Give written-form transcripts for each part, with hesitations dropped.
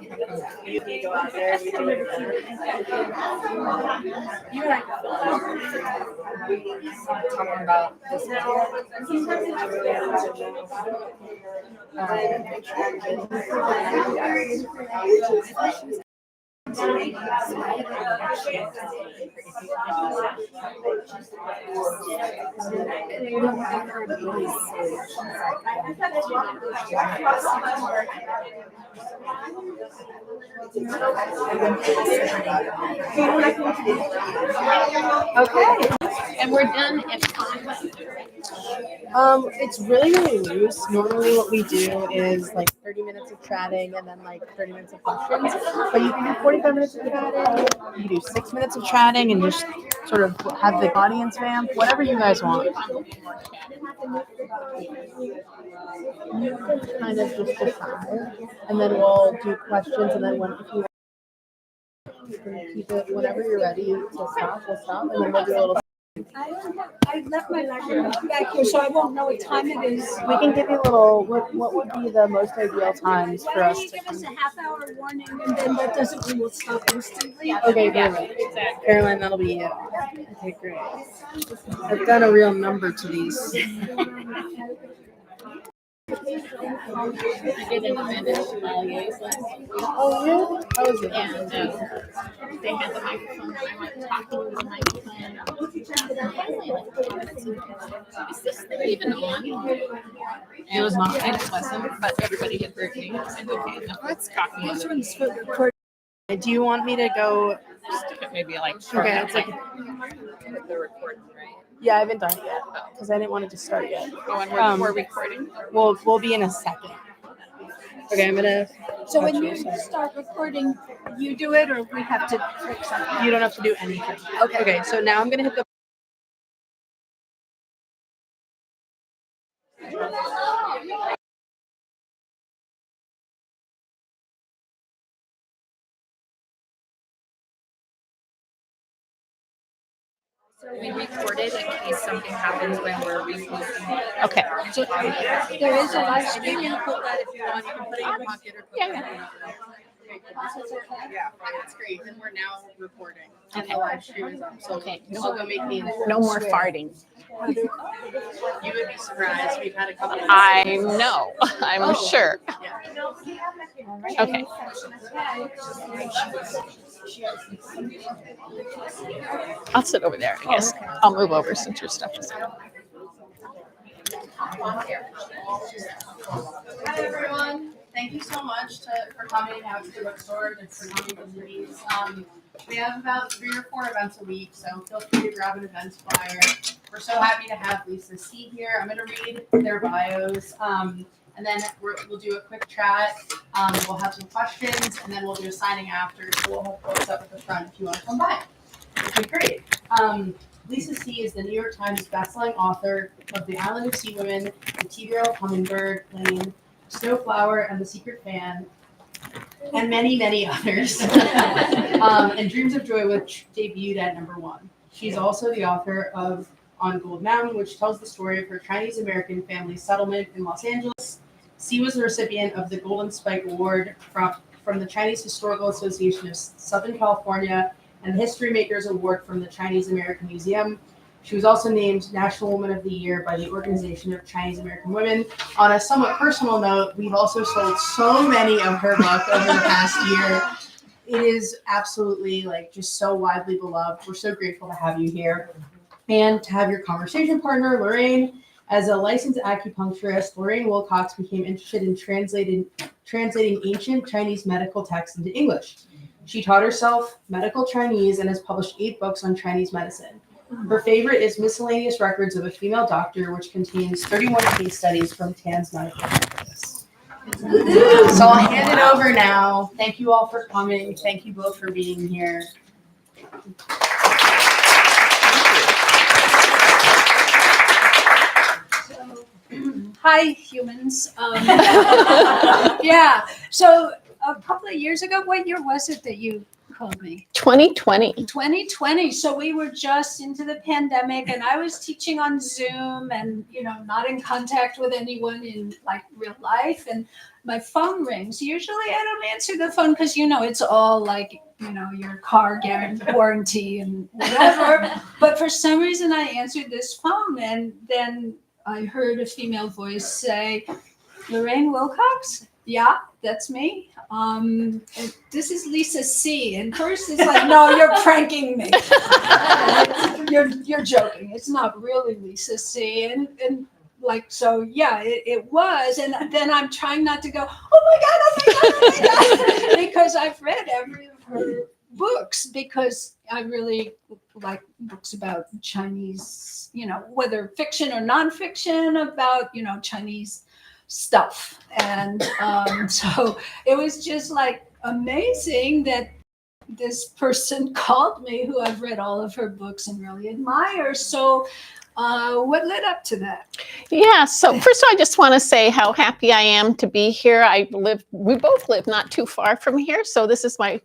You can go out there. We do it. You and I can talking about this Okay, and we're done at 5. It's really loose. Normally what we do is like 30 minutes of chatting and then like 30 minutes of questions. But you can do 45 minutes of chatting, you can do 6 minutes of chatting and just sort of have the audience vamp, whatever you guys want. You can kind of just decide and then we'll do questions and then if you can keep it whenever you're ready to stop, we'll stop and then we'll do a little. I left my library back here, so I won't know what time it is. We can give you a little. What would be the most ideal times for Why us don't you to give us come? a half-hour warning, and then that doesn't mean we'll stop instantly. Okay, perfect. Caroline, that'll be you. Okay, great. I've done a real number to these. I did an event at Chevalier's last week. Oh, really? How was it? And they had the microphone. I went talking to the microphone. Finally, is this thing even on? It was not. It wasn't, but everybody had heard me. I said, okay, enough. Let's talk about This it. one's for recording. Do you want me to go? Maybe like Okay, it's like the recording, right? yeah, I haven't done it yet because I didn't want it to start yet. Oh, and we're recording. We'll be in a second. Okay, I'm gonna. So when you start recording, you do it, or we have to click something? You don't have to do anything. Okay. So now I'm gonna hit the. We recorded in case something happens when we're reposting. Okay. So there is a live stream. You can put that if you want. You can put it in your pocket or put it in your Yeah, that's great. And we're now recording. And the live stream is up. So I'll go make the No more farting. You would be surprised. We've had a couple of I know. I'm sure. Okay. I'll sit over there, I guess. I'll move over since your stuff is there. Hi everyone. Thank you so much for coming out to the bookstore and for coming to these. We have about 3 or 4 events a week, so feel free to grab an events flyer. We're so happy to have Lisa C here. I'm going to read their bios, and then we'll do a quick chat. We'll have some questions, and then we'll do a signing after. So we'll have folks up at the front if you want to come by. Okay, great. Lisa C. is the New York Times bestselling author of The Island of Sea Women, The T-Girl, Hummingbird, Lane, Snowflower, and The Secret Fan, and many, many others. And Dreams of Joy, which debuted at #1. She's also the author of On Gold Mountain, which tells the story of her Chinese-American family settlement in Los Angeles. C was the recipient of the Golden Spike Award from the Chinese Historical Association of Southern California and the History Makers Award from the Chinese American Museum. She was also named National Woman of the Year by the Organization of Chinese American Women. On a somewhat personal note, we've also sold so many of her books over the past year. It is absolutely just so widely beloved. We're so grateful to have you here and to have your conversation partner, Lorraine. As a licensed acupuncturist, Lorraine Wilcox became interested in translating ancient Chinese medical texts into English. She taught herself medical Chinese and has published 8 books on Chinese medicine. Her favorite is Miscellaneous Records of a Female Doctor, which contains 31 case studies from Tan's medical practice. So I'll hand it over now. Thank you all for coming. Thank you both for being here. Hi, humans. Yeah. So a couple of years ago, what year was it that you called me? 2020. 2020. So we were just into the pandemic, and I was teaching on Zoom and, not in contact with anyone in like real life. And my phone rings. Usually I don't answer the phone because, it's all like, your car warranty and whatever. But for some reason I answered this phone, and then I heard a female voice say, Lorraine Wilcox? Yeah, that's me. This is Lisa C. And first it's like, no, you're pranking me. You're joking. It's not really Lisa C. And like, so yeah, it was. And then I'm trying not to go, oh my God, because I've read every of her books, because I really like books about Chinese, whether fiction or nonfiction, about, Chinese stuff. And so it was just like amazing that this person called me, who I've read all of her books and really admire. So what led up to that? Yeah, so first of all, I just want to say how happy I am to be here. We both live not too far from here. So this is our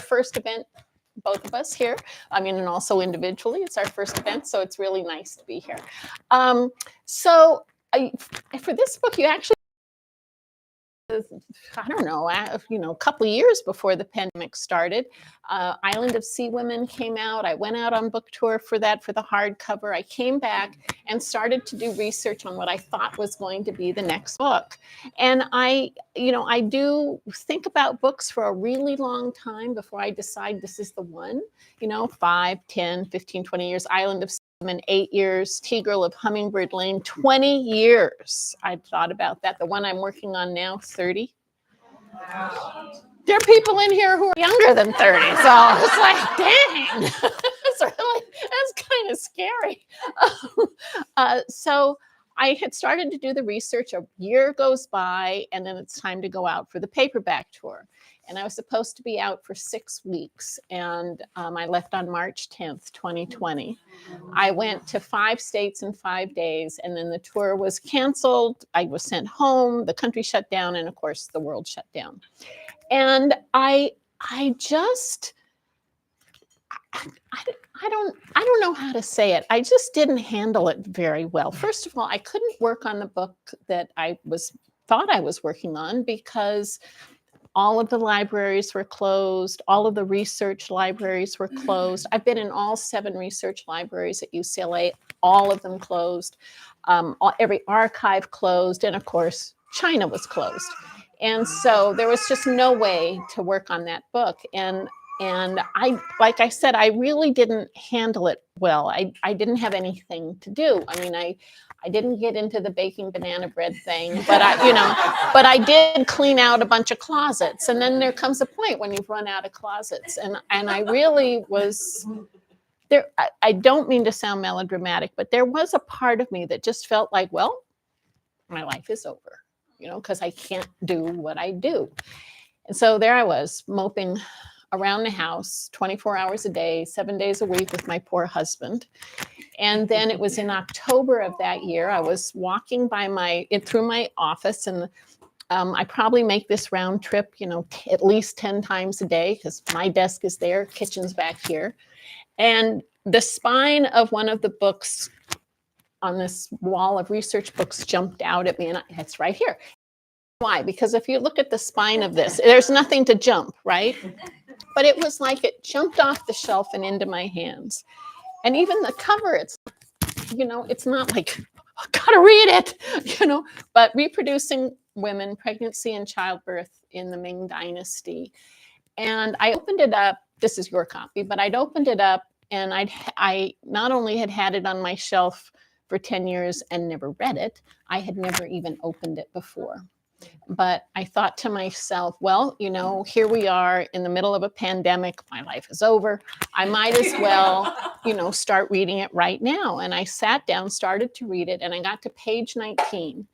first event, both of us here. I mean, and also individually, it's our first event. So it's really nice to be here. For this book, you actually, I don't know, a couple of years before the pandemic started, Island of Sea Women came out. I went out on book tour for the hardcover. I came back and started to do research on what I thought was going to be the next book. And I do think about books for a really long time before I decide this is the one, 5, 10, 15, 20 years, Island of Sea Women, 8 years, Tea-Girl of Hummingbird Lane, 20 years. I thought about that. The one I'm working on now, 30. There are people in here who are younger than 30, so it's like, dang, that's kind of scary. So I had started to do the research. A year goes by, and then it's time to go out for the paperback tour. And I was supposed to be out for 6 weeks, and I left on March 10th, 2020. I went to 5 states in 5 days, and then the tour was canceled. I was sent home, the country shut down, and of course the world shut down. And I don't know how to say it. I just didn't handle it very well. First of all, I couldn't work on the book that I thought I was working on, because all of the libraries were closed. All of the research libraries were closed. I've been in all 7 research libraries at UCLA, all of them closed. Every archive closed. And of course, China was closed. And so there was just no way to work on that book. And like I said, I really didn't handle it well. I didn't have anything to do. I mean, I didn't get into the baking banana bread thing, but I did clean out a bunch of closets. And then there comes a point when you've run out of closets. And I really was there. I don't mean to sound melodramatic, but there was a part of me that just felt like, well, my life is over, because I can't do what I do. And so there I was, moping around the house 24 hours a day, 7 days a week with my poor husband. And then it was in October of that year, I was walking through my office, and I probably make this round trip, at least 10 times a day, because my desk is there, kitchen's back here. And the spine of one of the books on this wall of research books jumped out at me, and it's right here. Why? Because if you look at the spine of this, there's nothing to jump, right? But it was like it jumped off the shelf and into my hands. And even the cover, it's not like, I gotta read it, but Reproducing Women, Pregnancy and Childbirth in the Ming Dynasty. And I opened it up, this is your copy, but I'd opened it up, and I not only had it on my shelf for 10 years and never read it, I had never even opened it before. But I thought to myself, well, here we are in the middle of a pandemic. My life is over. I might as well, start reading it right now. And I sat down, started to read it, and I got to page 19.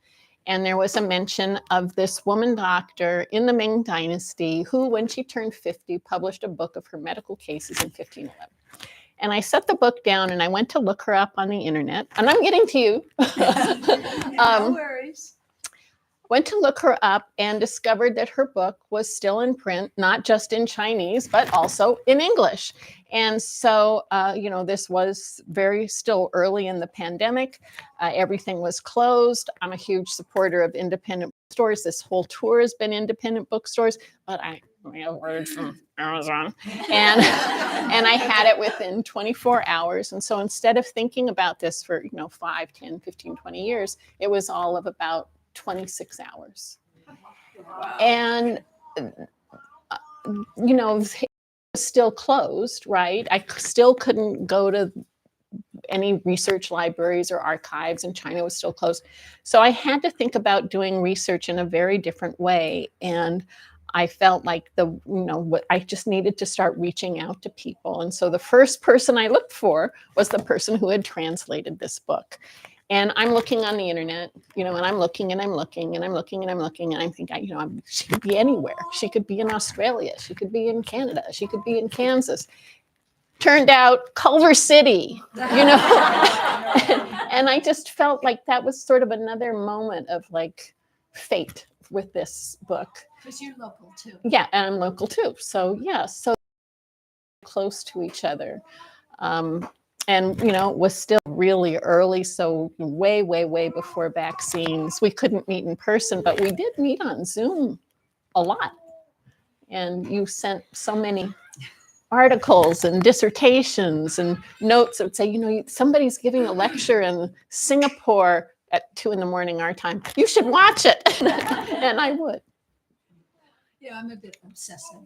And there was a mention of this woman doctor in the Ming Dynasty who, when she turned 50, published a book of her medical cases in 1511. And I set the book down, and I went to look her up on the internet. And I'm getting to you. No worries. went to look her up and discovered that her book was still in print, not just in Chinese, but also in English. And so, this was very still early in the pandemic. Everything was closed. I'm a huge supporter of independent bookstores. This whole tour has been independent bookstores, but I ordered from Amazon, and I had it within 24 hours. And so instead of thinking about this for 5, 10, 15, 20 years, it was all of about 26 hours. And it was still closed, right? I still couldn't go to any research libraries or archives, and China was still closed. So I had to think about doing research in a very different way. And I felt like I just needed to start reaching out to people. And so the first person I looked for was the person who had translated this book. And I'm looking on the internet, and I'm looking and I'm looking and I'm looking and I'm looking, and I think, she could be anywhere. She could be in Australia. She could be in Canada. She could be in Kansas. Turned out Culver City, and I just felt like that was sort of another moment of like fate with this book. Because you're local too. Yeah, and I'm local too. So so close to each other. And it was still really early, so way, way, way before vaccines. We couldn't meet in person, but we did meet on Zoom a lot. And you sent so many articles and dissertations and notes that would say, somebody's giving a lecture in Singapore at 2 a.m. our time. You should watch it. And I would. Yeah, I'm a bit obsessive.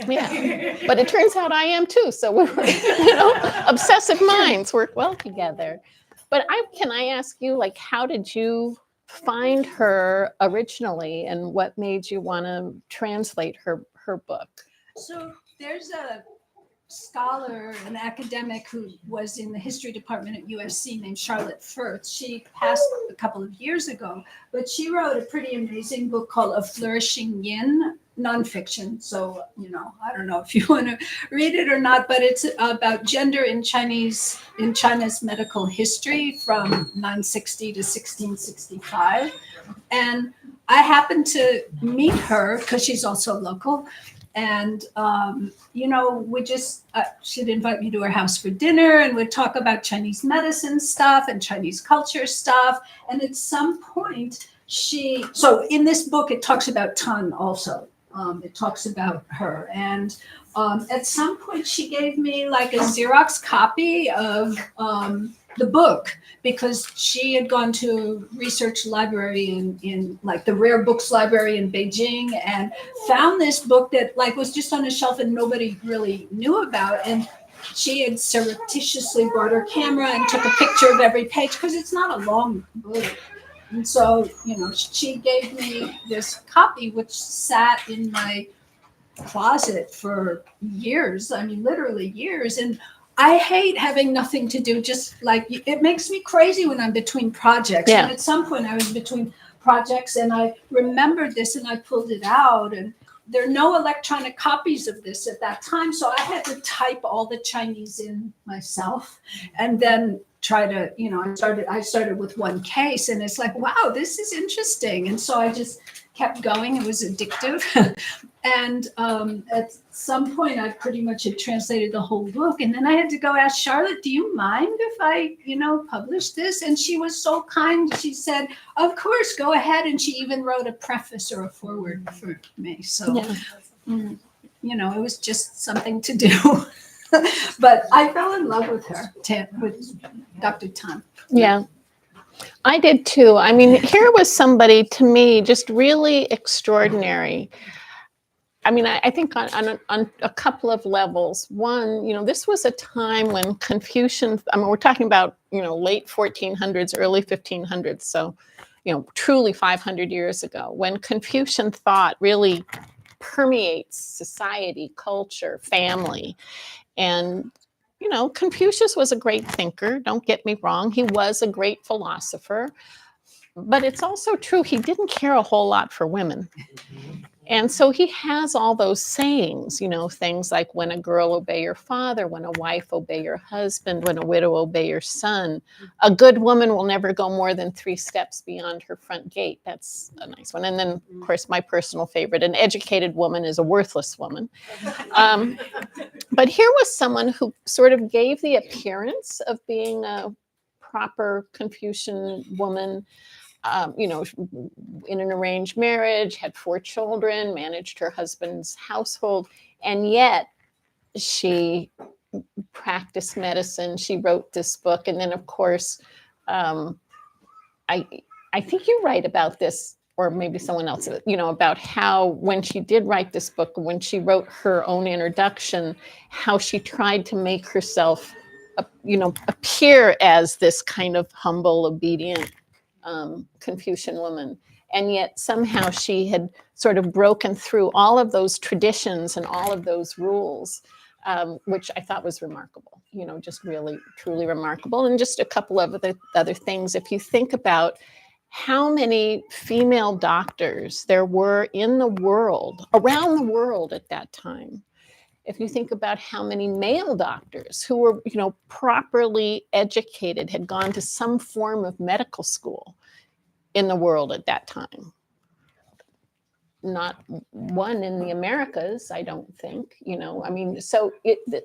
Yeah, but it turns out I am too. So we're, obsessive minds work well together. But can I ask you, how did you find her originally, and what made you want to translate her book? So there's a scholar, an academic who was in the history department at USC named Charlotte Firth. She passed a couple of years ago, but she wrote a pretty amazing book called A Flourishing Yin, nonfiction. So, I don't know if you want to read it or not, but it's about gender in China's medical history from 960 to 1665. And I happened to meet her because she's also local. And, we just, she'd invite me to her house for dinner, and we'd talk about Chinese medicine stuff and Chinese culture stuff. And at some point so in this book, it talks about Tan also. It talks about her. And at some point, she gave me a Xerox copy of the book, because she had gone to a research library in the rare books library in Beijing, and found this book that was just on a shelf and nobody really knew about. And she had surreptitiously brought her camera and took a picture of every page, because it's not a long book. And so, she gave me this copy, which sat in my closet for years. I mean, literally years. And I hate having nothing to do. Just it makes me crazy when I'm between projects. Yeah. And at some point I was between projects, and I remembered this, and I pulled it out, and there are no electronic copies of this at that time. So I had to type all the Chinese in myself, and then try to, I started with one case, and it's wow, this is interesting. And so I just kept going. It was addictive. And at some point, I pretty much had translated the whole book. And then I had to go ask Charlotte, do you mind if I, publish this? And she was so kind. She said, of course, go ahead. And she even wrote a preface or a foreword for me. So, it was just something to do. But I fell in love with her, with Dr. Tan. Yeah. I did too. I mean, here was somebody, to me, just really extraordinary. I mean, I think on a couple of levels. One, this was a time when Confucian, we're talking about, late 1400s, early 1500s. So, truly 500 years ago, when Confucian thought really permeates society, culture, family. And Confucius was a great thinker, don't get me wrong. He was a great philosopher. But it's also true, he didn't care a whole lot for women. And so he has all those sayings, things like when a girl obey your father, when a wife obey your husband, when a widow obey your son. A good woman will never go more than 3 steps beyond her front gate. That's a nice one. And then, of course, my personal favorite, an educated woman is a worthless woman. But here was someone who sort of gave the appearance of being a proper Confucian woman, in an arranged marriage, had 4 children, managed her husband's household, and yet she practiced medicine. She wrote this book, and then, of course, I think you write about this, or maybe someone else, about how when she did write this book, when she wrote her own introduction, how she tried to make herself, appear as this kind of humble, obedient Confucian woman. And yet somehow she had sort of broken through all of those traditions and all of those rules, which I thought was remarkable, just really, truly remarkable. And just a couple of other things. If you think about how many female doctors there were in the world, around the world at that time, if you think about how many male doctors who were, properly educated, had gone to some form of medical school in the world at that time. Not one in the Americas, I don't think, so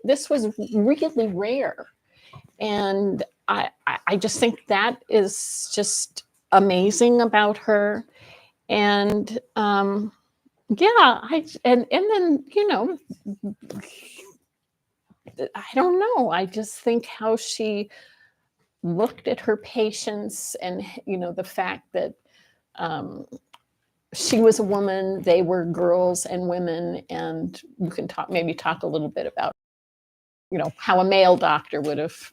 this was really rare. And I just think that is just amazing about her. And and then, I don't know. I just think how she looked at her patients and, the fact that she was a woman, they were girls and women. And we can maybe talk a little bit about, how a male doctor would have.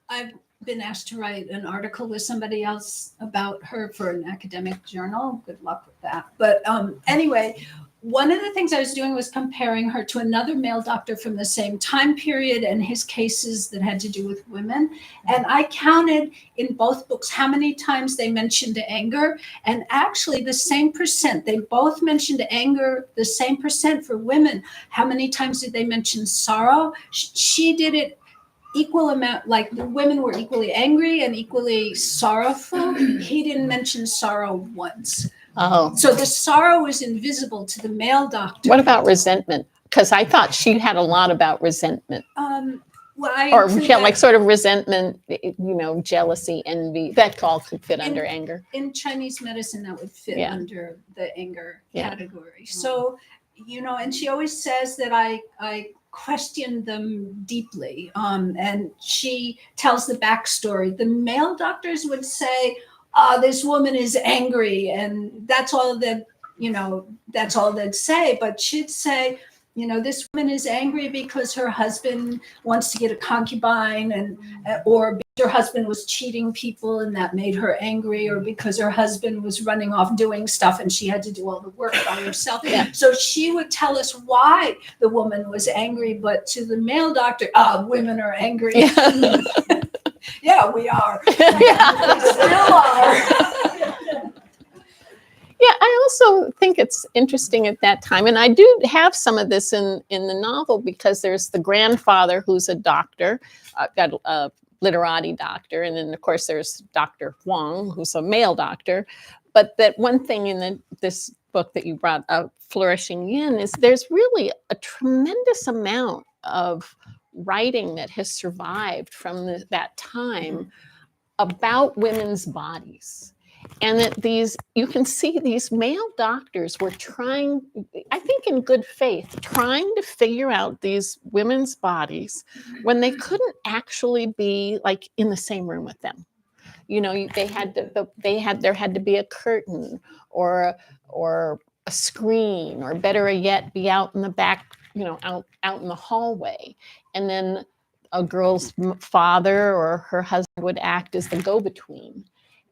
I've been asked to write an article with somebody else about her for an academic journal. Good luck with that. But anyway, one of the things I was doing was comparing her to another male doctor from the same time period and his cases that had to do with women. And I counted in both books how many times they mentioned anger. And actually the same percent, they both mentioned anger, the same percent for women. How many times did they mention sorrow? She did it equal amount, like the women were equally angry and equally sorrowful. He didn't mention sorrow once. Oh. So the sorrow was invisible to the male doctor. What about resentment? Because I thought she had a lot about resentment. Sort of resentment, jealousy, envy. That all could fit under anger. In Chinese medicine, that would fit under the anger category. So, and she always says that I question them deeply. And she tells the backstory. The male doctors would say, this woman is angry, and that's all that, that's all they'd say. But she'd say, this woman is angry because her husband wants to get a concubine, or her husband was cheating people and that made her angry, or because her husband was running off doing stuff and she had to do all the work by herself. Yeah. So she would tell us why the woman was angry, but to the male doctor, women are angry. Yeah, yeah, we are. We still are. Yeah, I also think it's interesting at that time, and I do have some of this in the novel, because there's the grandfather who's a doctor, got a literati doctor, and then of course there's Dr. Huang, who's a male doctor. But that one thing in this book that you brought up, Flourishing Yin, is there's really a tremendous amount of writing that has survived from that time about women's bodies. And that you can see these male doctors were trying, I think in good faith, trying to figure out these women's bodies when they couldn't actually be like in the same room with them. There had to be a curtain or a screen, or better yet, be out in the back, out in the hallway. And then a girl's father or her husband would act as the go-between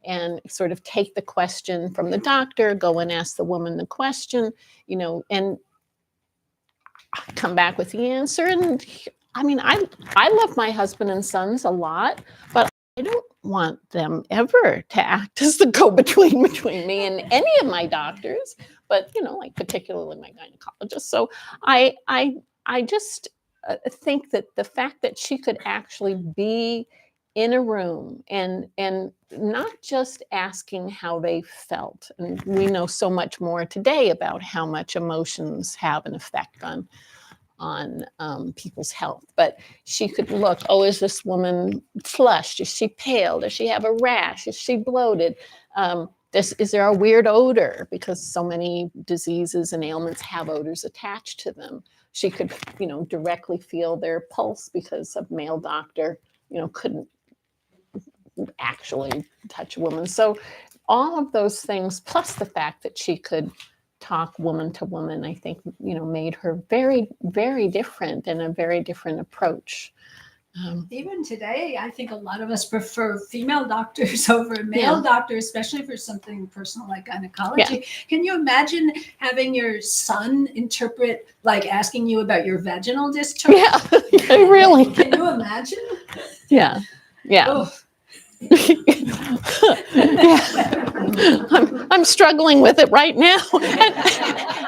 and sort of take the question from the doctor, go and ask the woman the question, and come back with the answer. And I mean, I love my husband and sons a lot, but I don't want them ever to act as the go-between between me and any of my doctors, but like particularly my gynecologist. So I just think that the fact that she could actually be in a room and not just asking how they felt, and we know so much more today about how much emotions have an effect on people's health. But she could look, oh, is this woman flushed? Is she pale? Does she have a rash? Is she bloated? Is there a weird odor? Because so many diseases and ailments have odors attached to them. She could, directly feel their pulse because a male doctor, couldn't actually touch a woman. So all of those things, plus the fact that she could talk woman to woman, I think, made her very, very different and a very different approach. Even today, I think a lot of us prefer female doctors over male doctors, especially for something personal like gynecology. Yeah. Can you imagine having your son interpret, like asking you about your vaginal discharge? Yeah, really. Can you imagine? Yeah. I'm struggling with it right now.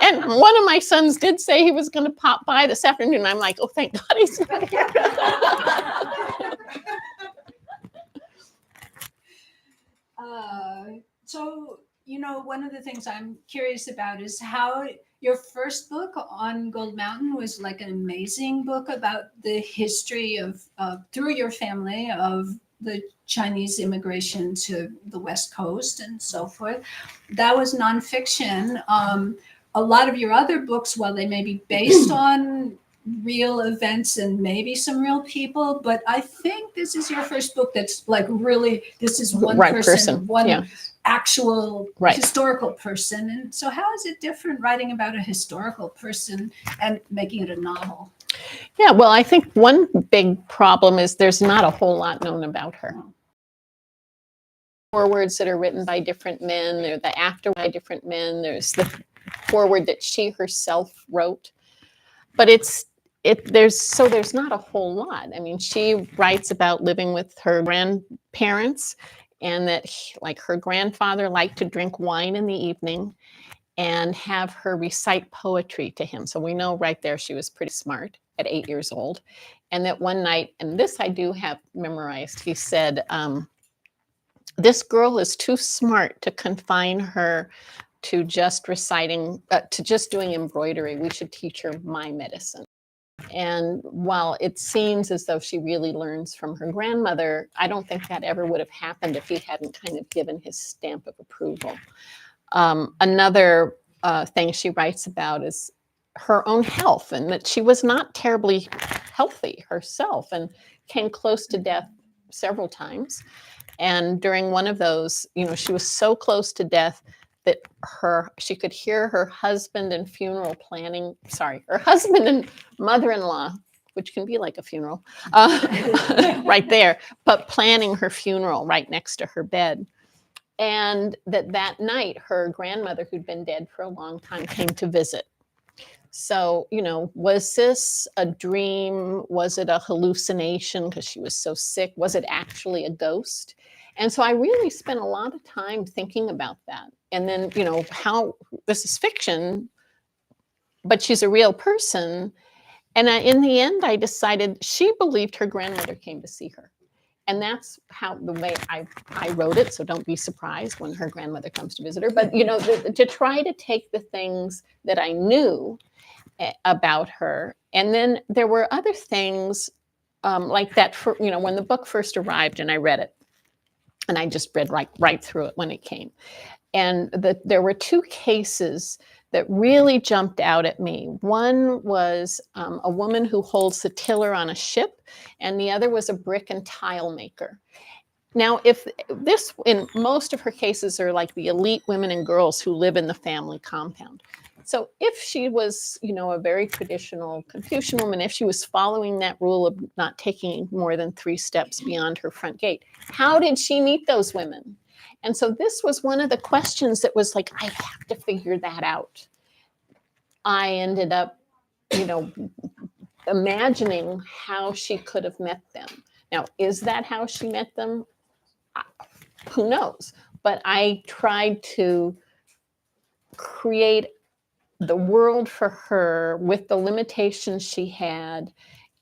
And one of my sons did say he was going to pop by this afternoon. I'm like, oh, thank God he's not here. So, one of the things I'm curious about is how your first book on Gold Mountain was like an amazing book about the history of through your family of the Chinese immigration to the West Coast and so forth. That was nonfiction. A lot of your other books, while they may be based on real events and maybe some real people, but I think this is your first book that's like really, this is one person, one actual historical person. And so how is it different writing about a historical person and making it a novel? Yeah, well, I think one big problem is there's not a whole lot known about her. Forewords that are written by different men, or the after by different men. There's the foreword that she herself wrote, but there's not a whole lot. I mean, she writes about living with her grandparents, and that like her grandfather liked to drink wine in the evening and have her recite poetry to him. So we know right there she was pretty smart at 8 years old. And that one night, and this I do have memorized, he said, this girl is too smart to confine her to just reciting, to just doing embroidery. We should teach her my medicine. And while it seems as though she really learns from her grandmother, I don't think that ever would have happened if he hadn't kind of given his stamp of approval. Another thing she writes about is her own health, and that she was not terribly healthy herself and came close to death several times. And during one of those, she was so close to death that she could hear her husband and her husband and mother-in-law, which can be like a funeral, right there, but planning her funeral right next to her bed. And that night, her grandmother, who'd been dead for a long time, came to visit. So, was this a dream? Was it a hallucination because she was so sick? Was it actually a ghost? And so I really spent a lot of time thinking about that. And then, how this is fiction, but she's a real person. And in the end, I decided she believed her grandmother came to see her. And that's the way I wrote it. So don't be surprised when her grandmother comes to visit her. But, to try to take the things that I knew about her. And then there were other things like that, when the book first arrived and I read it, and I just read right through it when it came. And there were two cases that really jumped out at me. One was a woman who holds the tiller on a ship, and the other was a brick and tile maker. Now, if this, in most of her cases, are like the elite women and girls who live in the family compound. So if she was, a very traditional Confucian woman, if she was following that rule of not taking more than 3 steps beyond her front gate, how did she meet those women? And so this was one of the questions that was like, I have to figure that out. I ended up, imagining how she could have met them. Now, is that how she met them? who knows? But I tried to create the world for her with the limitations she had,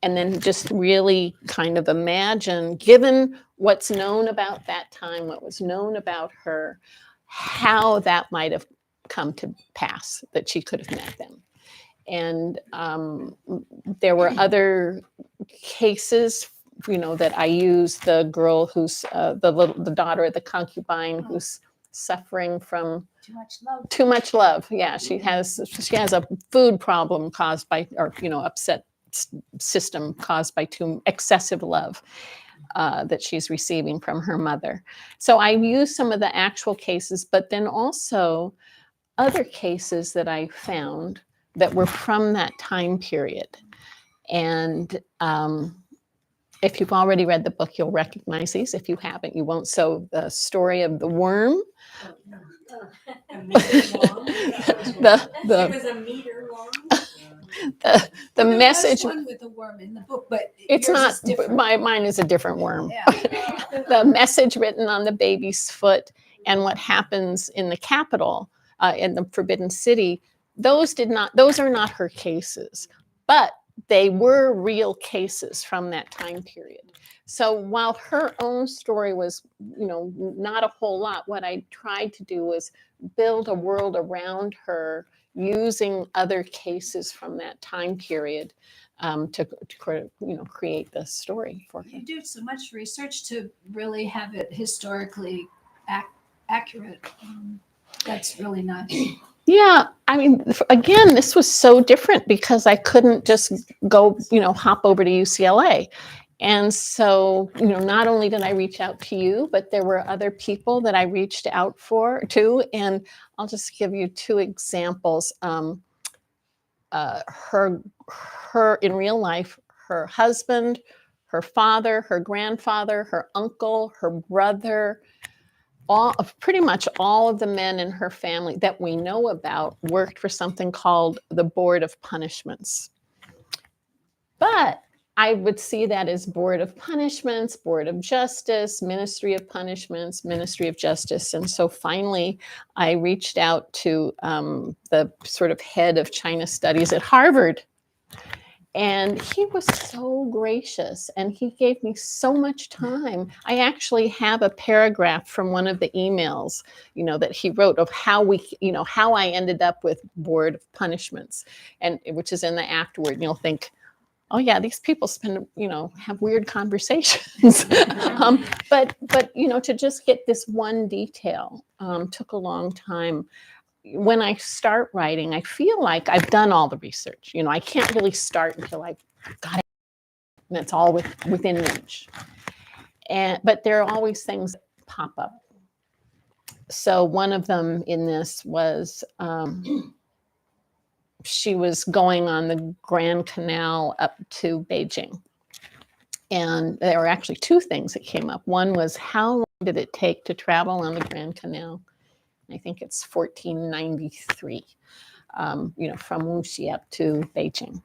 and then just really kind of imagine, given what's known about that time, what was known about her, how that might have come to pass, that she could have met them. And there were other cases, that I used. The girl who's the daughter of the concubine who's suffering from Too much love. too much love. Yeah, she has a food problem caused by, or upset system caused by too excessive love that she's receiving from her mother. So I used some of the actual cases, but then also other cases that I found that were from that time period. And if you've already read the book, you'll recognize these. If you haven't, you won't. So the story of the worm. A meter long. the It was a meter long. the There was message. one with the worm in the book, but It's yours not. is different. Mine is a different worm. Yeah. The message written on the baby's foot and what happens in the capital, in the Forbidden City. Those are not her cases, but they were real cases from that time period. So while her own story was, not a whole lot, what I tried to do was build a world around her using other cases from that time period to create the story for her. You do so much research to really have it historically accurate. That's really nice. Yeah, I mean, again, this was so different because I couldn't just go, hop over to UCLA. And so, not only did I reach out to you, but there were other people that I reached out to. And I'll just give you two examples. Her in real life, her husband, her father, her grandfather, her uncle, her brother, pretty much all of the men in her family that we know about worked for something called the Board of Punishments. But I would see that as Board of Punishments, Board of Justice, Ministry of Punishments, Ministry of Justice. And so finally, I reached out to the sort of head of China Studies at Harvard. And he was so gracious and he gave me so much time. I actually have a paragraph from one of the emails, that he wrote of how I ended up with Board of Punishments, and which is in the afterward. And you'll think, oh yeah, these people have weird conversations. But to just get this one detail took a long time. When I start writing, I feel like I've done all the research. I can't really start until I've got it, and it's all within reach. But there are always things that pop up. So one of them in this was she was going on the Grand Canal up to Beijing. And there were actually two things that came up. One was, how long did it take to travel on the Grand Canal? I think it's 1493, from Wuxi up to Beijing.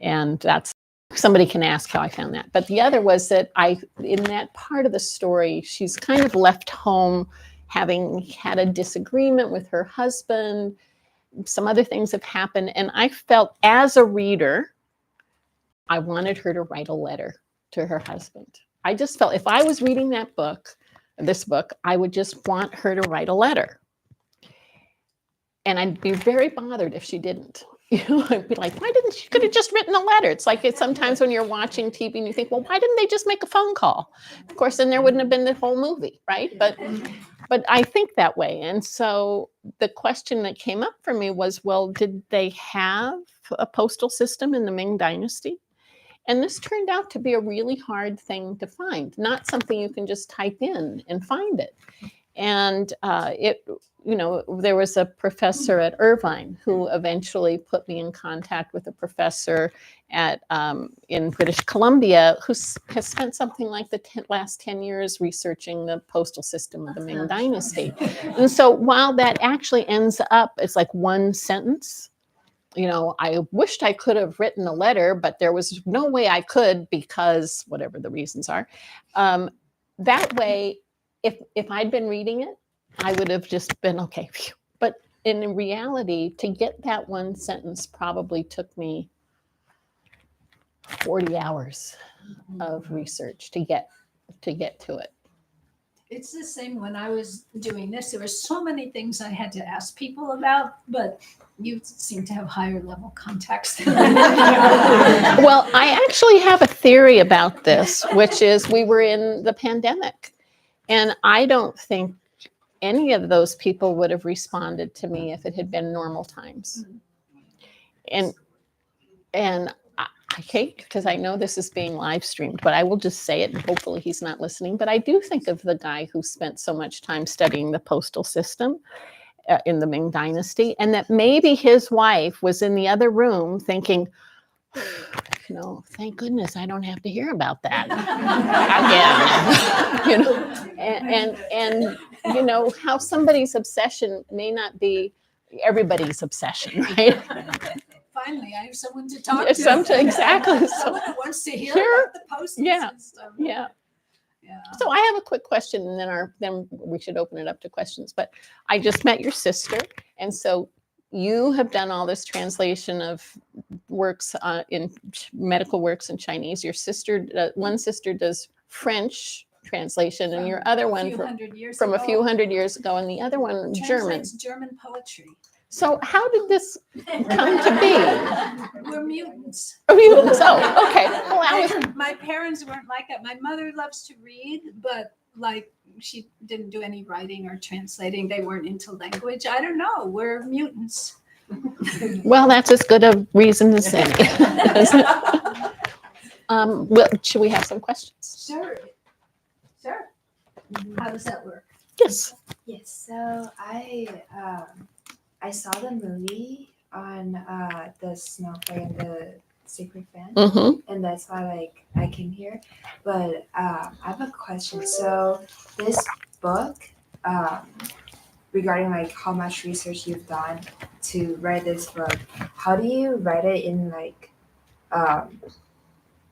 And that's, somebody can ask how I found that. But the other was that in that part of the story, she's kind of left home having had a disagreement with her husband. Some other things have happened. And I felt, as a reader, I wanted her to write a letter to her husband. I just felt if I was reading this book, I would just want her to write a letter. And I'd be very bothered if she didn't. I'd be like, she could have just written a letter. It's like sometimes when you're watching TV and you think, well, why didn't they just make a phone call? Of course, then there wouldn't have been the whole movie, right? But I think that way. And so the question that came up for me was, well, did they have a postal system in the Ming Dynasty? And this turned out to be a really hard thing to find, not something you can just type in and find it. And there was a professor at Irvine who eventually put me in contact with a professor in British Columbia who has spent something like the last 10 years researching the postal system of the Ming Dynasty. And so while that actually ends up, it's like one sentence, I wished I could have written a letter, but there was no way I could because whatever the reasons are. That way, if I'd been reading it, I would have just been okay. Phew. But in reality, to get that one sentence probably took me 40 hours of research to get to it. It's the same when I was doing this. There were so many things I had to ask people about, but you seem to have higher level contacts than I do. Well, I actually have a theory about this, which is we were in the pandemic, and I don't think any of those people would have responded to me if it had been normal times. And I hate, because I know this is being live streamed, but I will just say it, and hopefully he's not listening. But I do think of the guy who spent so much time studying the postal system in the Ming Dynasty, and that maybe his wife was in the other room thinking, thank goodness I don't have to hear about that again. And how somebody's obsession may not be everybody's obsession, right? Finally, I have someone to talk to. Exactly. Someone who wants to hear Sure. about the postal Yeah. system. Yeah. Yeah. So I have a quick question, and then we should open it up to questions. But I just met your sister, and so you have done all this translation of works in medical works in Chinese. Your sister, one sister, does French translation, and your other one from a few hundred years ago, and the other one German. Translates German poetry. So how did this come to be? We're mutants. So okay. Well, My parents weren't like that. My mother loves to read, but she didn't do any writing or translating. They weren't into language. I don't know. We're mutants. well, that's as good a reason as any. Should we have some questions? Sure. How does that work? Yes. Yes, so I saw the movie on the Snowflake and the Secret Fan, Mm-hmm. and that's why I came here. But I have a question. So this book, regarding how much research you've done to write this book, how do you write it in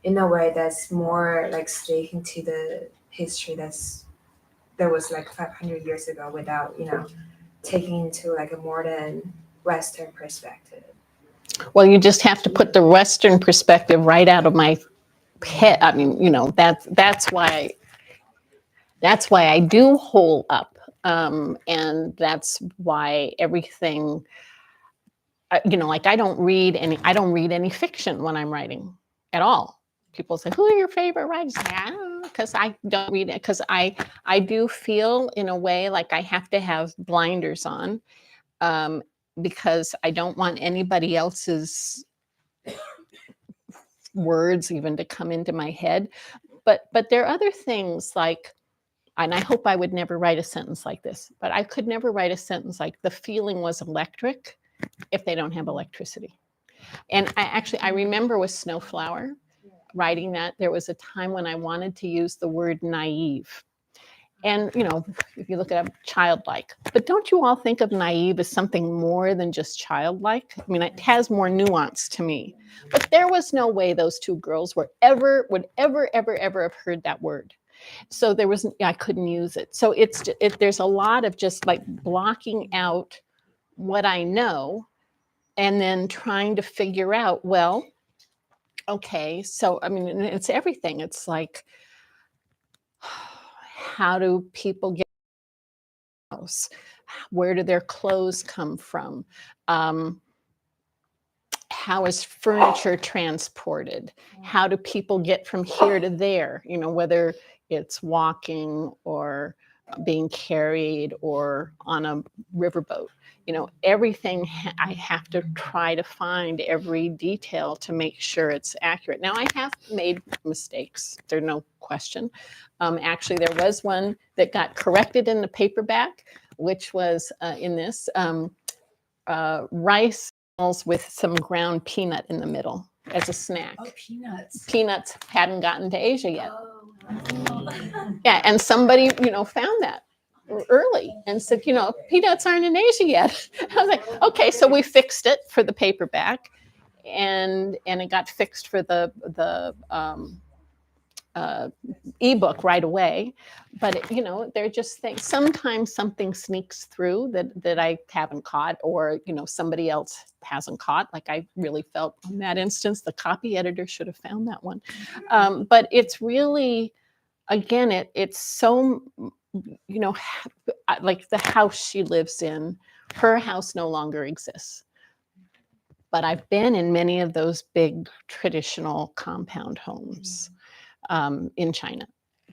in a way that's more sticking to the history that was 500 years ago without taking into a modern Western perspective? Well, you just have to put the Western perspective right out of my head. I mean, that's why I do hole up, and that's why everything. I don't read any fiction when I'm writing at all. People say, "Who are your favorite writers?" I don't know, because I don't read it, because I do feel in a way like I have to have blinders on, because I don't want anybody else's words even to come into my head. But there are other things and I hope I would never write a sentence like this, but I could never write a sentence like the feeling was electric if they don't have electricity. And I remember with Snowflower writing that, there was a time when I wanted to use the word naive. And, if you look it up, childlike. But don't you all think of naive as something more than just childlike? I mean, it has more nuance to me. But there was no way those two girls would ever have heard that word. So I couldn't use it. So there's a lot of just blocking out what I know and then trying to figure out, well, okay, so, I mean, it's everything. It's how do people get a house? Where do their clothes come from? How is furniture transported? How do people get from here to there? Whether it's walking or being carried or on a riverboat. Everything I have to try to find every detail to make sure it's accurate. Now, I have made mistakes. There's no question. Actually, there was one that got corrected in the paperback, which was in this rice with some ground peanut in the middle as a snack. Oh, peanuts. Peanuts hadn't gotten to Asia yet. Oh. Yeah, and somebody, found that early and said, peanuts aren't in Asia yet. I was like, okay, so we fixed it for the paperback, and it got fixed for the ebook right away, but you know, they're just things. Sometimes something sneaks through that I haven't caught, or you know, somebody else hasn't caught. Like I really felt in that instance, the copy editor should have found that one. But it's really, again, it's so, you know, like the house she lives in, her house no longer exists. But I've been in many of those big traditional compound homes in China.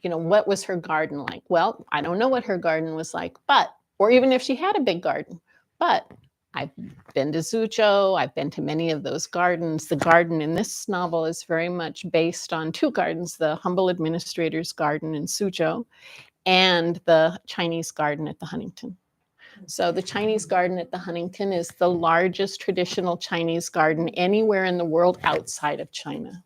You know, what was her garden like? Well, I don't know what her garden was like, but, or even if she had a big garden, but I've been to Suzhou, I've been to many of those gardens. The garden in this novel is very much based on two gardens, the humble administrator's garden in Suzhou and the Chinese garden at the Huntington. So the Chinese garden at the Huntington is the largest traditional Chinese garden anywhere in the world outside of China.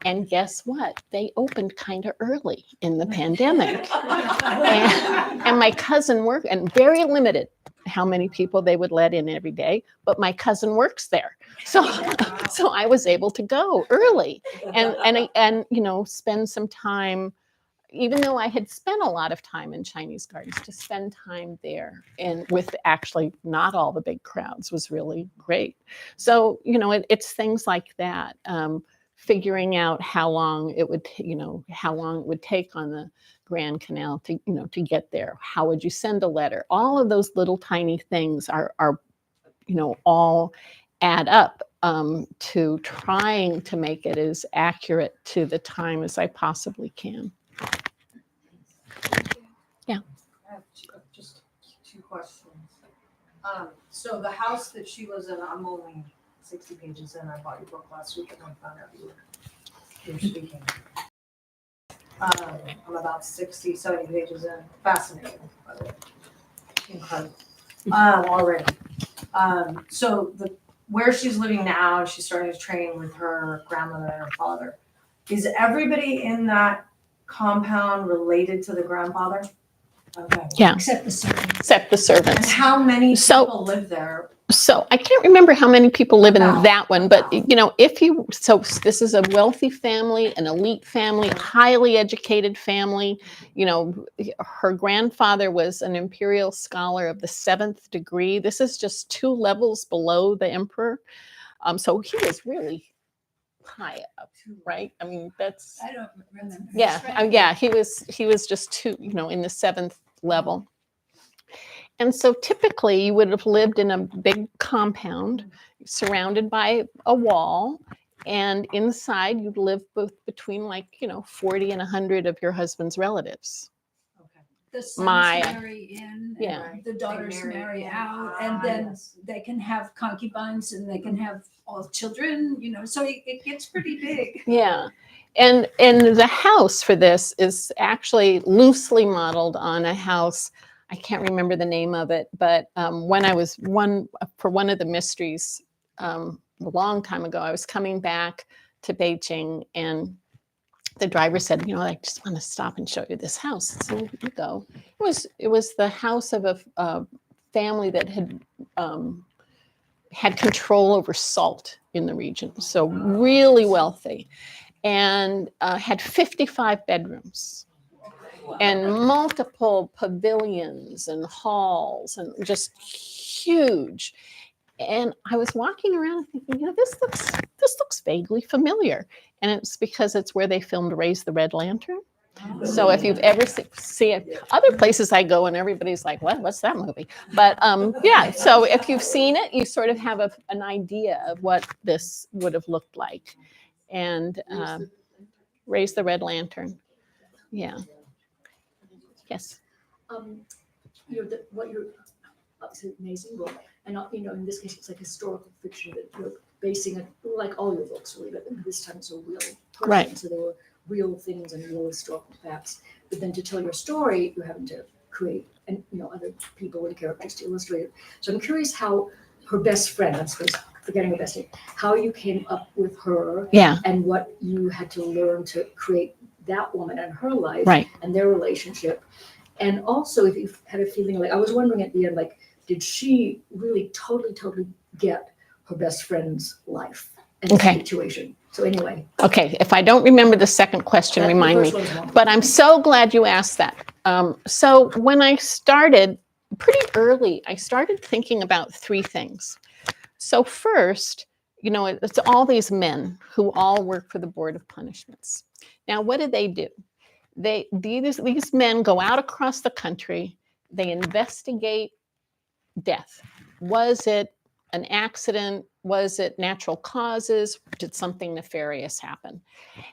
And guess what? They opened kind of early in the pandemic. And my cousin worked, and very limited how many people they would let in every day, but my cousin works there. So I was able to go early and you know, spend some time, even though I had spent a lot of time in Chinese gardens, to spend time there and with actually not all the big crowds was really great. So, you know, it's things like that. Figuring out how long it would, you know, how long it would take on the Grand Canal to, you know, to get there. How would you send a letter? All of those little tiny things are you know, all add up to trying to make it as accurate to the time as I possibly can. I have just two questions. So the house that she was in, I'm only 60 pages in. I bought your book last week and I found out you were speaking. I'm about 60, 70 pages in. Fascinating, by the way. Incredible. Already. So where she's living now, she's starting to train with her grandmother and her father. Is everybody in that compound related to the grandfather? Okay. Yeah, Except the servants. except the And servants. how many So- people live there? So I can't remember how many people live in About. that one, but you know, so this is a wealthy family, an elite family, highly educated family. You know, her grandfather was an imperial scholar of the 7th degree. This is just 2 levels below the emperor. So he was really high up, right? I mean, that's, I don't remember. yeah, he was just 2, you know, in the 7th level. And so typically you would have lived in a big compound surrounded by a wall, and inside you'd live both between, like, you know, 40 and 100 of your husband's relatives. Okay. The sons My- marry in, Yeah. and the daughters marry in. out, and then Yes. they can have concubines and they can have all children, you know, so it gets pretty big. Yeah. And the house for this is actually loosely modeled on a house. I can't remember the name of it, but when I was for one of the mysteries a long time ago, I was coming back to Beijing, and the driver said, you know, I just want to stop and show you this house. So we go. It was the house of a family that had control over salt in the region, so really wealthy, and had 55 bedrooms. And multiple pavilions and halls, and just huge. And I was walking around thinking, you know, this looks vaguely familiar. And it's because it's where they filmed Raise the Red Lantern. So if you've ever see it, other places I go and everybody's like, what's that movie? But yeah, so if you've seen it, you sort of have an idea of what this would have looked like. And Raise the Red Lantern. Yeah. Yes. You know, what you're it's an amazing book, and you know, in this case, it's like historical fiction that you're basing it, like all your books, really, but this time it's a real person, Right. so there were real things and real historical facts. But then to tell your story, you're having to create, and you know, other people and characters to illustrate it. So I'm curious how her best friend, I'm forgetting her best name, how you came up with her, Yeah. and what you had to learn to create that woman and her life, Right. and their relationship. And also, if you've had a feeling, like, I was wondering at the end, like, did she really totally get her best friend's life in this Okay. situation. So anyway. Okay, if I don't remember the second question, the remind me. first one's more But I'm so glad you asked that. So when I started, pretty early, I started thinking about three things. So first, you know, it's all these men who all work for the Board of Punishments. Now, what do? These men go out across the country, they investigate death. Was it an accident? Was it natural causes? Did something nefarious happen?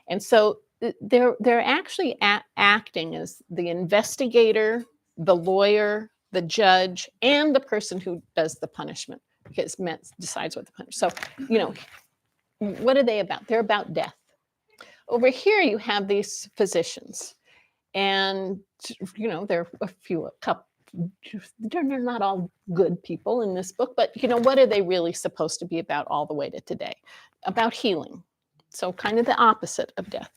And so they're actually acting as the investigator, the lawyer, the judge, and the person who does the punishment, because decides what the punishment. So, you know, what are they about? They're about death. Over here, you have these physicians, and you know, there are a couple. They're not all good people in this book, but you know, what are they really supposed to be about all the way to today? About healing. So kind of the opposite of death.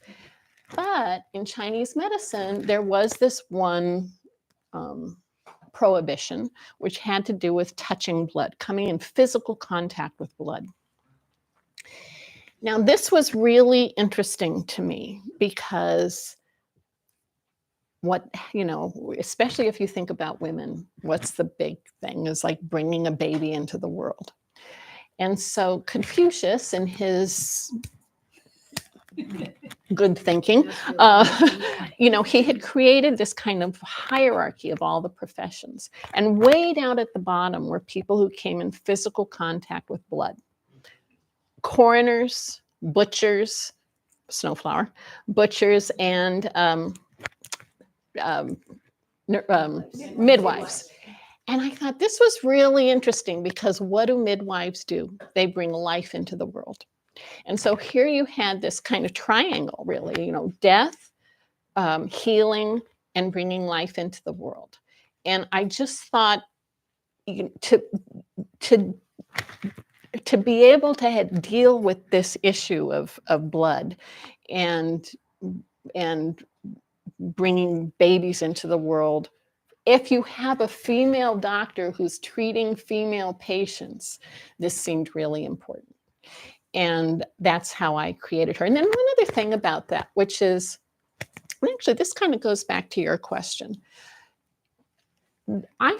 But in Chinese medicine, there was this one prohibition, which had to do with touching blood, coming in physical contact with blood. Now, this was really interesting to me because you know, especially if you think about women, what's the big thing is like bringing a baby into the world. And so Confucius, in his good thinking, you know, he had created this kind of hierarchy of all the professions. And way down at the bottom were people who came in physical contact with blood. Coroners, butchers, Snowflower, butchers, and midwives. And I thought this was really interesting because what do midwives do? They bring life into the world. And so here you had this kind of triangle, really, you know, death, healing, and bringing life into the world. And I just thought to be able to deal with this issue of blood and bringing babies into the world, if you have a female doctor who's treating female patients, this seemed really important. And that's how I created her. And then one other thing about that, which is, actually, this kind of goes back to your question. I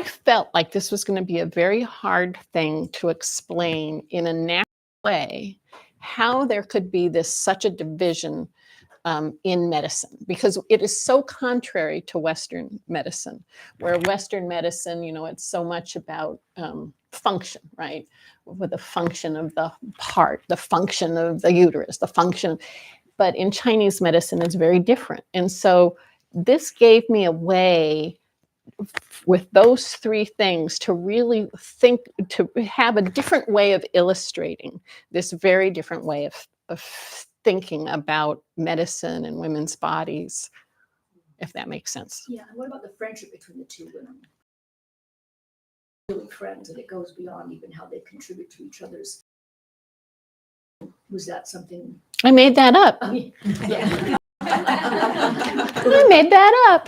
felt like this was going to be a very hard thing to explain in a natural way, how there could be such a division in medicine, because it is so contrary to Western medicine, where Western medicine, you know, it's so much about function, right? With the function of the heart, the function of the uterus, the function. But in Chinese medicine, it's very different. And so this gave me a way with those three things to really to have a different way of illustrating this very different way of thinking about medicine and women's bodies, if that makes sense. Yeah, and what about the friendship between the two women? Really friends, and it goes beyond even how they contribute to each other's. Was that something? I made that up. I mean, yeah. I made that up.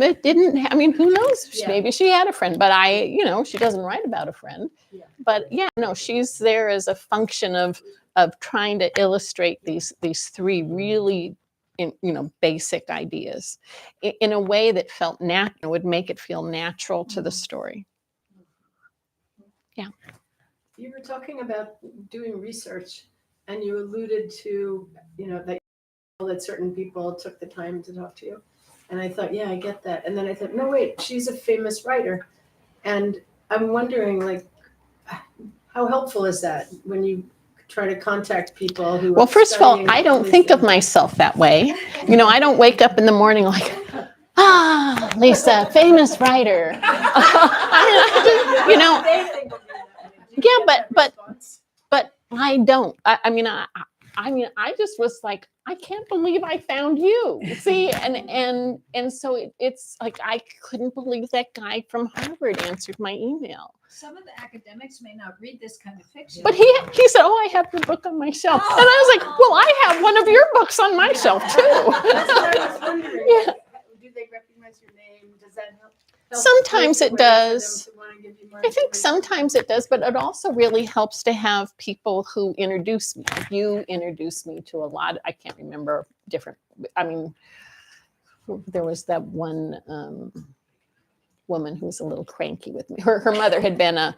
It didn't, I mean, who knows? Yeah. Maybe she had a friend, but you know, she doesn't write about a friend. Yeah. But yeah, no, she's there as a function of trying to illustrate these three really, you know, basic ideas in a way that felt natural, would make it feel natural to the story. Yeah. You were talking about doing research, and you alluded to, you know, that certain people took the time to talk to you. And I thought, yeah, I get that. And then I thought, no, wait, she's a famous writer. And I'm wondering, like, how helpful is that when you try to contact people who Well, first of all, I don't think of myself that way. You know, I don't wake up in the morning like, Lisa, famous writer. You know, yeah, but I don't. I mean, I just was like, I can't believe I found you. See, and so it's like I couldn't believe that guy from Harvard answered my email. Some of the academics may not read this kind of fiction. But he said, "Oh, I have your book on my shelf," and I was like, "Well, I have one of your books on my shelf too." That's what I was wondering. Yeah. Do they recognize your name? Does that help? Sometimes it way for them does. to wanna give you more I think information. sometimes it does, but it also really helps to have people who introduce me. You introduced me to a lot. I can't remember different. I mean, there was that one woman who was a little cranky with me. Her mother had been a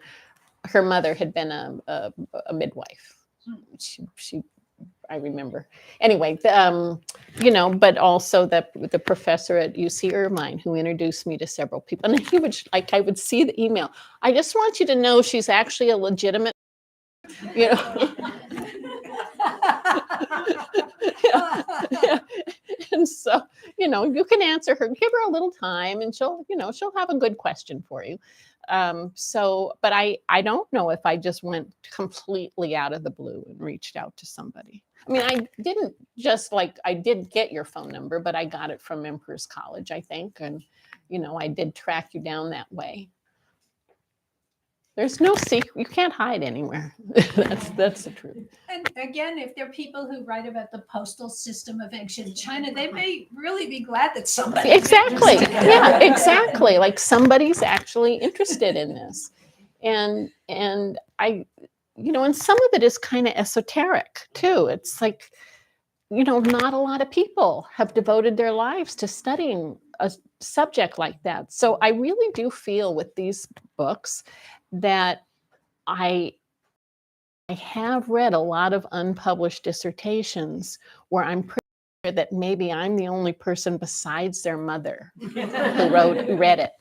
midwife. She I remember. Anyway, but also the professor at UC Irvine who introduced me to several people. And he would, like, I would see the email. I just want you to know she's actually a legitimate, you know. Yeah. And so, you can answer her, give her a little time and she'll have a good question for you. But I don't know if I just went completely out of the blue and reached out to somebody. I mean, I didn't just I did get your phone number, but I got it from Emperor's College, I think. And, I did track you down that way. There's no secret. You can't hide anywhere. That's the truth. And again, if there are people who write about the postal system of ancient China, they may really be glad that somebody. Exactly. Yeah, exactly. Like somebody's actually interested in this. And I, and some of it is kind of esoteric too. It's like, not a lot of people have devoted their lives to studying a subject like that. So I really do feel with these books that I have read a lot of unpublished dissertations where I'm pretty sure that maybe I'm the only person besides their mother who read it.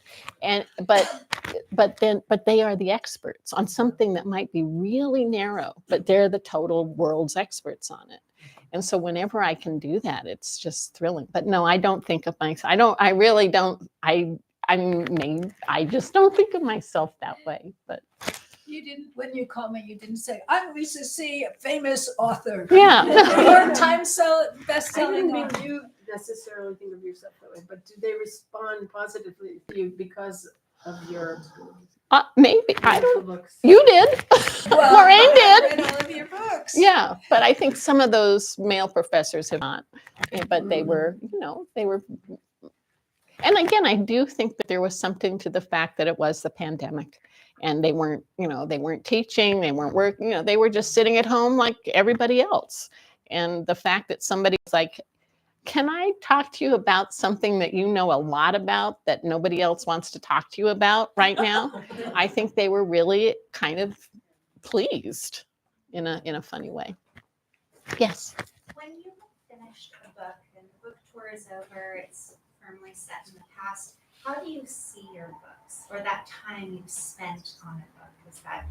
But they are the experts on something that might be really narrow, but they're the total world's experts on it. And so whenever I can do that, it's just thrilling. But no, I don't think of myself. I really don't. I just don't think of myself that way. But You didn't, when you called me, you didn't say, I'm Lisa C., a famous author. yeah. New York Times I best-selling didn't author. mean you necessarily think of yourself that way, but do they respond positively to you because of your Maybe. I don't. books? You did. Well, Lorraine did. I read all of your books. Yeah, but I think some of those male professors have not. But they were, they were. And again, I do think that there was something to the fact that it was the pandemic and they weren't, they weren't teaching, they weren't working, they were just sitting at home like everybody else. And the fact that somebody was like, can I talk to you about something that you know a lot about that nobody else wants to talk to you about right now? I think they were really kind of pleased in a funny way. Yes. When you have finished a book and the book tour is over, it's firmly set in the past, how do you see your books or that time you spent on a book? Is that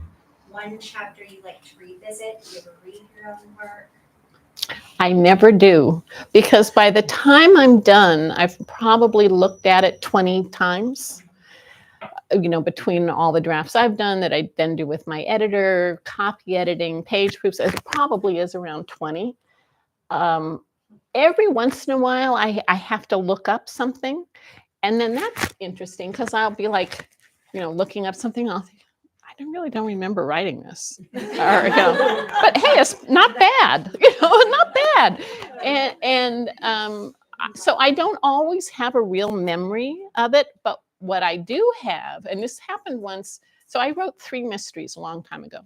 one chapter you like to revisit? Do you ever read your own work? I never do, because by the time I'm done, I've probably looked at it 20 times, between all the drafts I've done that I then do with my editor, copy editing, page proofs. It probably is around 20. Every once in a while, I have to look up something. And then that's interesting because I'll be like, looking up something. I really don't remember writing this. But hey, it's not bad. Not bad. And so I don't always have a real memory of it. But what I do have, and this happened once. So I wrote 3 mysteries a long time ago.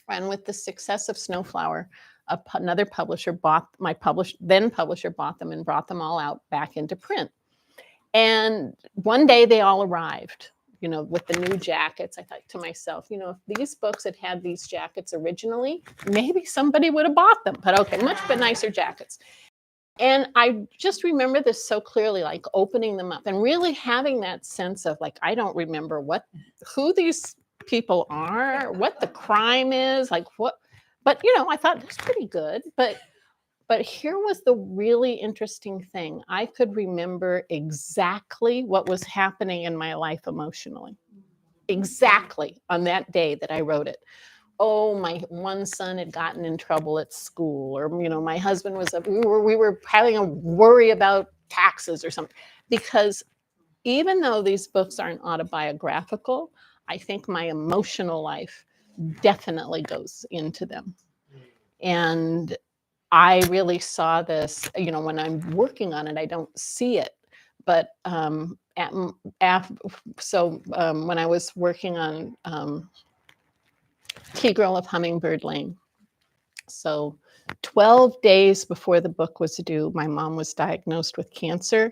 And with the success of Snowflower, another publisher bought then publisher bought them and brought them all out back into print. And one day they all arrived, with the new jackets. I thought to myself, if these books had these jackets originally, maybe somebody would have bought them. But okay, much but nicer jackets. And I just remember this so clearly, like opening them up and really having that sense of like, I don't remember who these people are, what the crime is, like what. But, I thought that's pretty good. But here was the really interesting thing. I could remember exactly what was happening in my life emotionally. Exactly on that day that I wrote it. Oh, my one son had gotten in trouble at school, or, my husband we were having a worry about taxes or something. Because even though these books aren't autobiographical, I think my emotional life definitely goes into them. And I really saw this, when I'm working on it, I don't see it, when I was working on Tea-Girl of Hummingbird Lane, so 12 days before the book was due, my mom was diagnosed with cancer,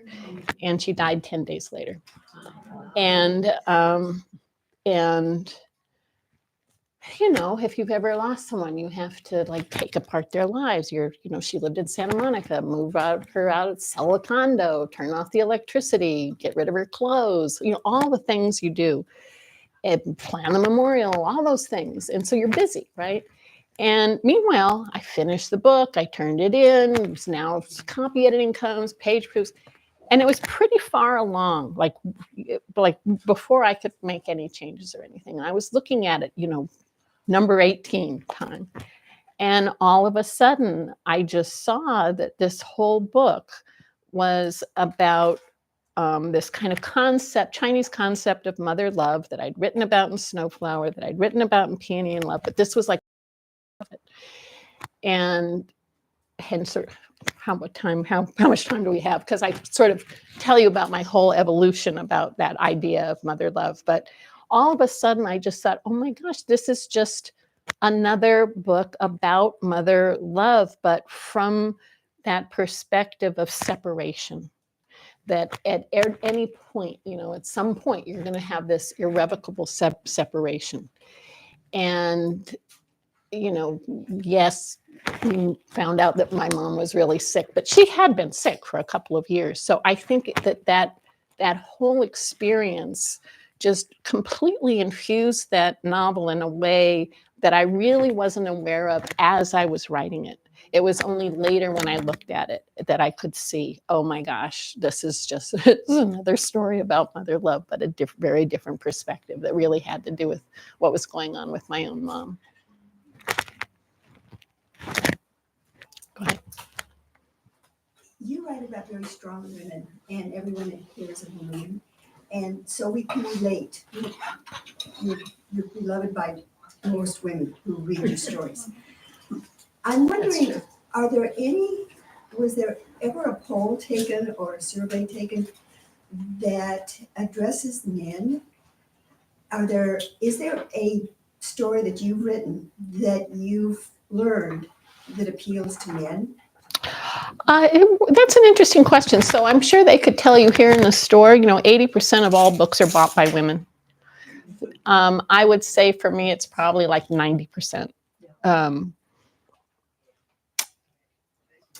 and she died 10 days later. And you know, if you've ever lost someone, you have to like take apart their lives. She lived in Santa Monica, move her out, sell a condo, turn off the electricity, get rid of her clothes, all the things you do, and plan a memorial, all those things. And so you're busy, right? And meanwhile, I finished the book, I turned it in, now copy editing comes, page proofs, and it was pretty far along, like before I could make any changes or anything. I was looking at it, number 18 time. And all of a sudden, I just saw that this whole book was about this kind of concept, Chinese concept of mother love that I'd written about in Snowflower, that I'd written about in Peony and Love, but this was like, and hence how much time do we have? Because I sort of tell you about my whole evolution about that idea of mother love. But all of a sudden, I just thought, oh my gosh, this is just another book about mother love, but from that perspective of separation. That at any point, at some point, you're going to have this irrevocable separation. And, yes, we found out that my mom was really sick, but she had been sick for a couple of years. So I think that whole experience just completely infused that novel in a way that I really wasn't aware of as I was writing it. It was only later when I looked at it that I could see, oh my gosh, this is another story about mother love, but a very different perspective that really had to do with what was going on with my own mom. Go ahead. You write about very strong women, and everyone adheres of women, and so we can relate. You're beloved by most women who read your stories. I'm wondering, was there ever a poll taken or a survey taken that addresses men? Is there a story that you've written that you've learned that appeals to men? That's an interesting question. So I'm sure they could tell you here in the store, 80% of all books are bought by women. I would say for me, it's probably like 90%.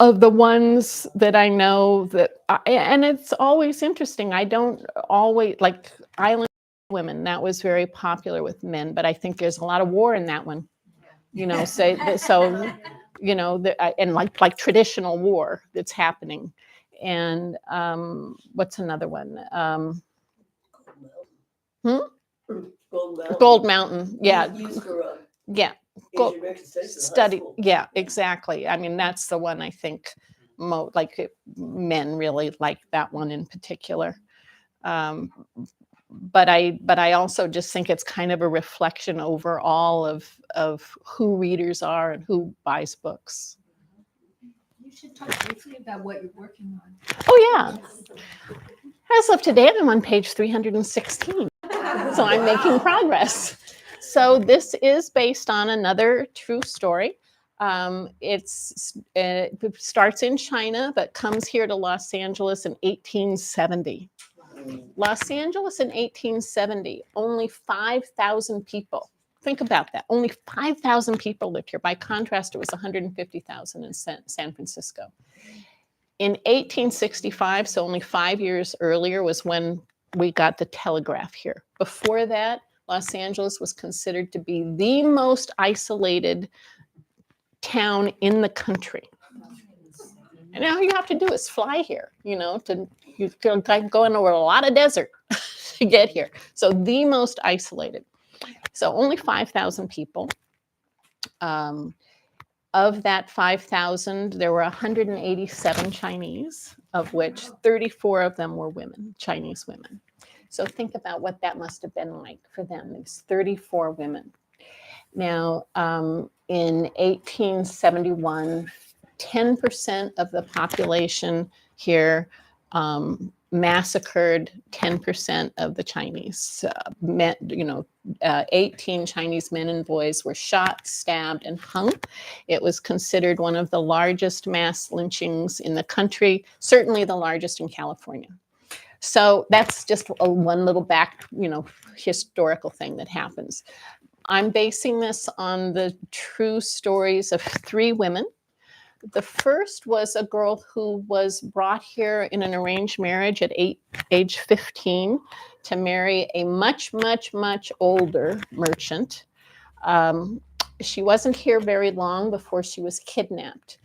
Of the ones that I know and it's always interesting. I don't always, like Island Women, that was very popular with men, but I think there's a lot of war in that one, and like traditional war that's happening. And what's another one? Gold Mountain. Yeah. Yeah. Study. Yeah, exactly. I mean, that's the one I think men really like that one in particular. But I also just think it's kind of a reflection overall of who readers are and who buys books. You should talk briefly about what you're working on. Oh yeah. As of today, I'm on page 316. So I'm making progress. So this is based on another true story. It starts in China, but comes here to Los Angeles in 1870. Los Angeles in 1870, only 5,000 people. Think about that. Only 5,000 people lived here. By contrast, it was 150,000 in San Francisco. In 1865, so only 5 years earlier, was when we got the telegraph here. Before that, Los Angeles was considered to be the most isolated town in the country. And all you have to do is fly here, you go into a lot of desert to get here. So the most isolated. So only 5,000 people. Of that 5,000, there were 187 Chinese, of which 34 of them were women, Chinese women. So think about what that must have been like for them, these 34 women. Now, in 1871, 10% of the population here massacred 10% of the Chinese men, 18 Chinese men and boys were shot, stabbed, and hung. It was considered one of the largest mass lynchings in the country, certainly the largest in California. So that's just one little historical thing that happens. I'm basing this on the true stories of 3 women. The first was a girl who was brought here in an arranged marriage at age 15 to marry a much, much, much older merchant. She wasn't here very long before she was kidnapped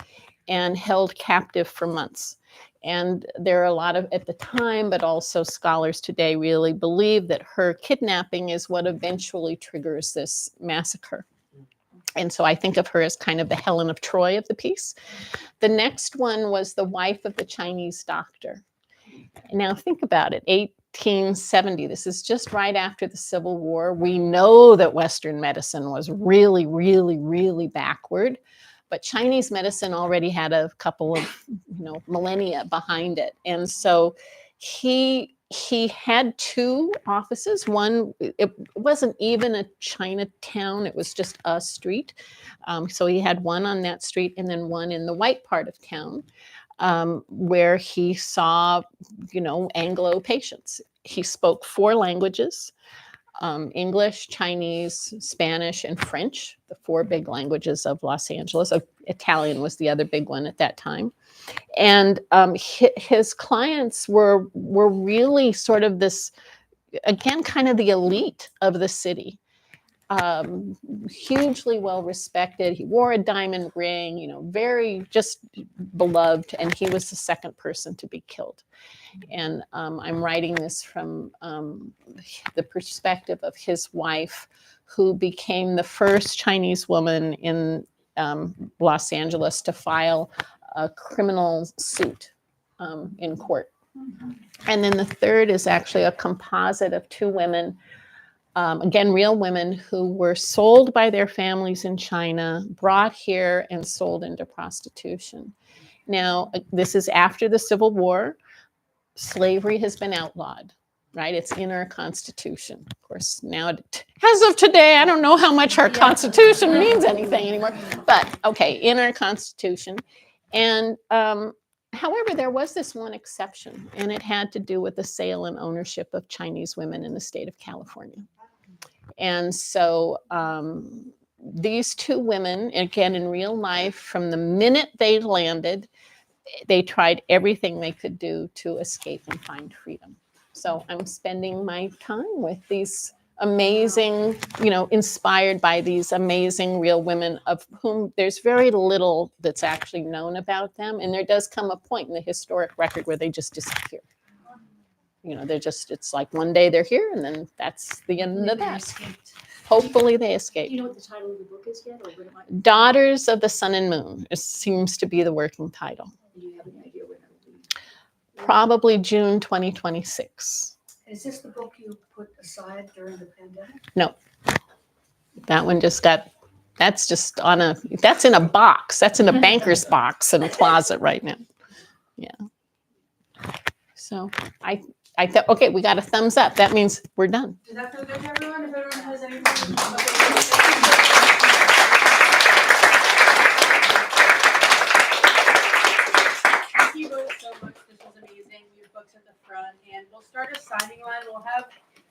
and held captive for months. And there are a lot of, at the time, but also scholars today really believe that her kidnapping is what eventually triggers this massacre. And so I think of her as kind of the Helen of Troy of the piece. The next one was the wife of the Chinese doctor. Now think about it, 1870, this is just right after the Civil War. We know that Western medicine was really, really, really backward, but Chinese medicine already had a couple of millennia behind it. And so he had 2 offices. One, it wasn't even a Chinatown, it was just a street. So he had one on that street and then one in the white part of town where he saw, Anglo patients. He spoke 4 languages, English, Chinese, Spanish, and French, the 4 big languages of Los Angeles. Italian was the other big one at that time. And his clients were really sort of this, again, kind of the elite of the city. Hugely well respected. He wore a diamond ring, very just beloved, and he was the second person to be killed. And I'm writing this from the perspective of his wife, who became the first Chinese woman in Los Angeles to file a criminal suit in court. And then the third is actually a composite of 2 women, again, real women who were sold by their families in China, brought here and sold into prostitution. Now, this is after the Civil War. Slavery has been outlawed, right? It's in our Constitution. Of course, now, as of today, I don't know how much our Constitution means anything anymore, but okay, in our Constitution. And however, there was this one exception, and it had to do with the sale and ownership of Chinese women in the state of California. And so these 2 women, again, in real life, from the minute they landed, they tried everything they could do to escape and find freedom. So I'm spending my time with these amazing, inspired by these amazing real women of whom there's very little that's actually known about them. And there does come a point in the historic record where they just disappear. It's like one day they're here and then that's the end of that. Hopefully they escape. Do you know what the title of the book is yet? Or what it might... Daughters of the Sun and Moon. It seems to be the working title. Do you have any idea when it will be? Probably June 2026. Is this the book you put aside during the pandemic? No, that one just got, that's in a box. That's in a banker's box in a closet right now. Yeah. So I thought, okay, we got a thumbs up. That means we're done. Does that feel good to everyone? If everyone has anything. Thank you both so much. This was amazing. Your books at the front, and we'll start a signing line.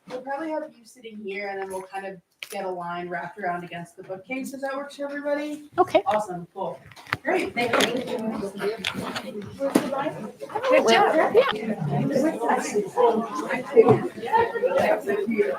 We'll probably have you sitting here, and then we'll kind of get a line wrapped around against the bookcase. Does that work for everybody? Okay. Awesome. Cool. Great. Thank you. Good job. Yeah.